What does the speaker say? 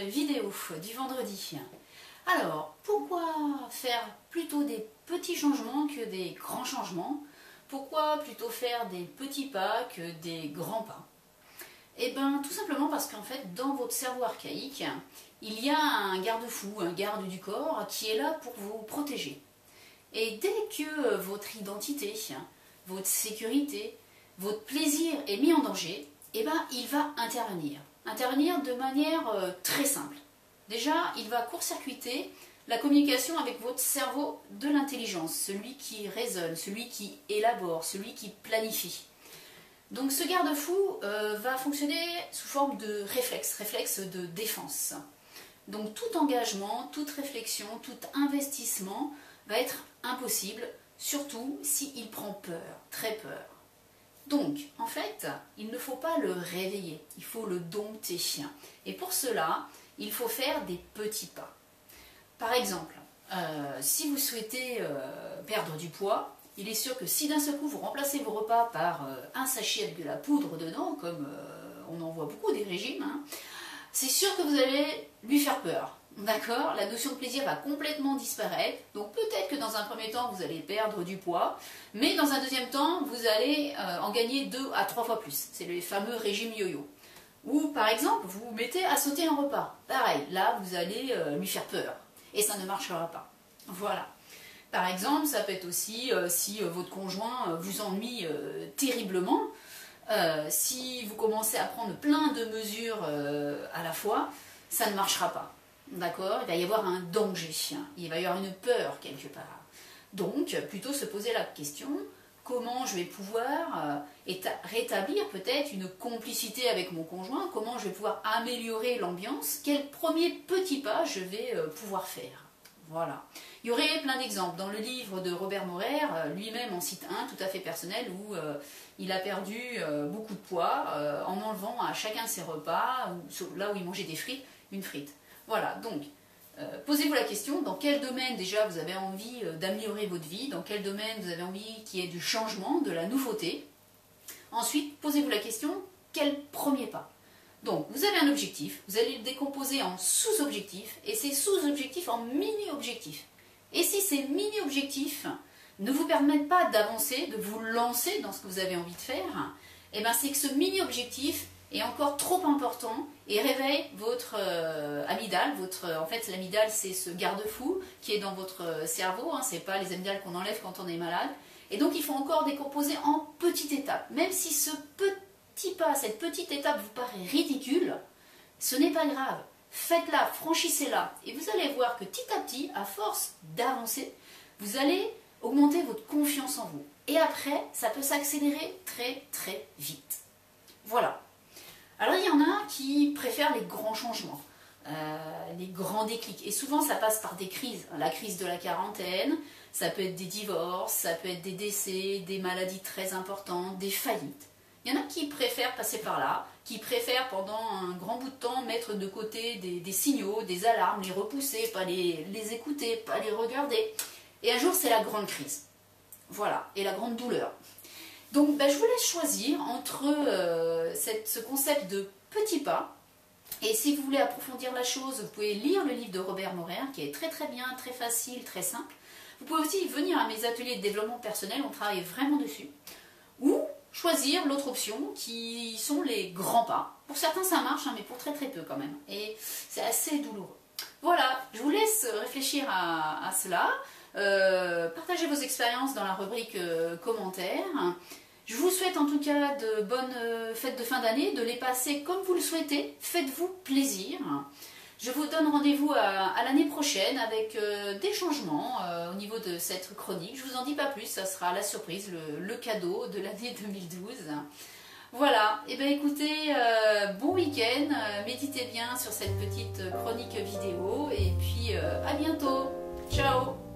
vidéo du vendredi. Alors, pourquoi faire plutôt des petits changements que des grands changements? Pourquoi plutôt faire des petits pas que des grands pas? Eh bien, tout simplement parce qu'en fait, dans votre cerveau archaïque, il y a un garde-fou, un garde du corps, qui est là pour vous protéger. Et dès que votre identité, votre sécurité, votre plaisir est mis en danger, eh ben, il va intervenir. Intervenir de manière très simple. Déjà, il va court-circuiter la communication avec votre cerveau de l'intelligence, celui qui raisonne, celui qui élabore, celui qui planifie. Donc ce garde-fou va fonctionner sous forme de réflexe de défense. Donc tout engagement, toute réflexion, tout investissement va être impossible, surtout s'il prend peur, très peur. Donc, en fait, il ne faut pas le réveiller, il faut le dompter. Et pour cela, il faut faire des petits pas. Par exemple, si vous souhaitez perdre du poids, il est sûr que si d'un seul coup vous remplacez vos repas par un sachet avec de la poudre dedans, comme on en voit beaucoup des régimes, c'est sûr que vous allez lui faire peur. D'accord? La notion de plaisir va complètement disparaître. Donc peut-être que dans un premier temps, vous allez perdre du poids, mais dans un deuxième temps, vous allez en gagner 2 à 3 fois plus. C'est le fameux régime yo-yo. Ou par exemple, vous vous mettez à sauter un repas. Pareil, là, vous allez lui faire peur. Et ça ne marchera pas. Voilà. Par exemple, ça peut être aussi si votre conjoint vous ennuie terriblement, si vous commencez à prendre plein de mesures à la fois, ça ne marchera pas. D'accord? Il va y avoir un danger, il va y avoir une peur quelque part. Donc, plutôt se poser la question, comment je vais pouvoir rétablir peut-être une complicité avec mon conjoint, comment je vais pouvoir améliorer l'ambiance, quel premier petit pas je vais pouvoir faire. Voilà. Il y aurait plein d'exemples. Dans le livre de Robert Morer, lui-même en cite un tout à fait personnel où il a perdu beaucoup de poids en enlevant à chacun de ses repas, là où il mangeait des frites, une frite. Voilà, donc posez-vous la question, dans quel domaine déjà vous avez envie d'améliorer votre vie, dans quel domaine vous avez envie qu'il y ait du changement, de la nouveauté. Ensuite, posez-vous la question, quel premier pas? Donc, vous avez un objectif, vous allez le décomposer en sous-objectifs, et ces sous-objectifs en mini-objectifs. Et si ces mini-objectifs ne vous permettent pas d'avancer, de vous lancer dans ce que vous avez envie de faire, eh bien c'est que ce mini-objectif est encore trop important et réveille votre amygdale. En fait, l'amygdale, c'est ce garde-fou qui est dans votre cerveau, c'est pas les amygdales qu'on enlève quand on est malade. Et donc, il faut encore décomposer en petites étapes. Même si ce petit pas, cette petite étape vous paraît ridicule, ce n'est pas grave. Faites-la, franchissez-la. Et vous allez voir que petit à petit, à force d'avancer, vous allez augmenter votre confiance en vous. Et après, ça peut s'accélérer très très vite. Voilà. Alors il y en a qui préfèrent les grands changements, les grands déclics. Et souvent ça passe par des crises. La crise de la quarantaine, ça peut être des divorces, ça peut être des décès, des maladies très importantes, des faillites. Il y en a qui préfèrent passer par là, qui préfèrent pendant un grand bout de temps mettre de côté des signaux, des alarmes, les repousser, pas les écouter, pas les regarder. Et un jour c'est la grande crise. Voilà, et la grande douleur. Donc je vous laisse choisir entre ce concept de petits pas, et si vous voulez approfondir la chose, vous pouvez lire le livre de Robert Morer, qui est très très bien, très facile, très simple. Vous pouvez aussi venir à mes ateliers de développement personnel, on travaille vraiment dessus. Ou choisir l'autre option, qui sont les grands pas. Pour certains ça marche, mais pour très très peu quand même. Et c'est assez douloureux. Voilà, je vous laisse réfléchir à cela. Partagez vos expériences dans la rubrique commentaires. Je vous souhaite en tout cas de bonnes fêtes de fin d'année, de les passer comme vous le souhaitez. Faites-vous plaisir. Je vous donne rendez-vous à l'année prochaine avec des changements au niveau de cette chronique. Je ne vous en dis pas plus, ça sera la surprise, le cadeau de l'année 2012. Voilà, et bien écoutez, bon week-end, méditez bien sur cette petite chronique vidéo et puis à bientôt. Ciao!